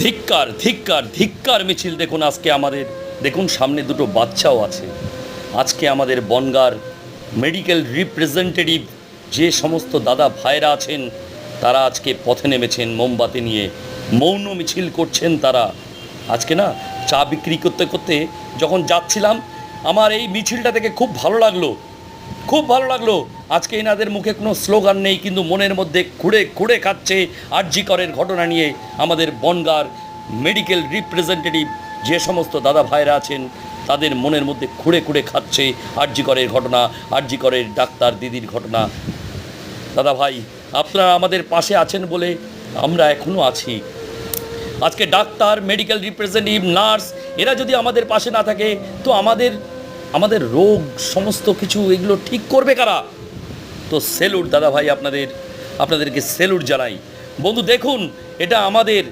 ধিক্কার ধিক্কার ধিক্কার মিছিল। দেখুন আজকে আমাদের, দেখুন সামনে দুটো বাচ্চাও আছে। আজকে আমাদের বনগাঁর মেডিকেল রিপ্রেজেন্টেটিভ যে সমস্ত দাদা ভাইরা আছেন, তারা আজকে পথে নেমেছেন মোমবাতি নিয়ে, মৌন মিছিল করছেন তারা। আজকে না চা বিক্রি করতে করতে যখন যাচ্ছিলাম, আমার এই মিছিলটা থেকে খুব ভালো লাগলো, খুব ভালো লাগলো। আজকে এনাদের মুখে কোনো স্লোগান নেই, কিন্তু মনের মধ্যে খুঁড়ে খুঁড়ে খাচ্ছে আরজি করের ঘটনা নিয়ে। আমাদের বনগাঁর মেডিকেল রিপ্রেজেন্টেটিভ যে সমস্ত দাদা ভাইরা আছেন, তাদের মনের মধ্যে খুঁড়ে খুঁড়ে খাচ্ছে আরজি করের ঘটনা, আরজি করের ডাক্তার দিদির ঘটনা। দাদা ভাই, আপনারা আমাদের পাশে আছেন বলে আমরা এখনও আছি। আজকে ডাক্তার, মেডিকেল রিপ্রেজেন্টেটিভ, নার্স, এরা যদি আমাদের পাশে না থাকে, তো আমাদের রোগ সমস্ত কিছু এগুলো ঠিক করবে কারা? তো সেলুট দাদা ভাই, আপনাদেরকে সেলুট জানাই। বন্ধু দেখুন, এটা আমাদের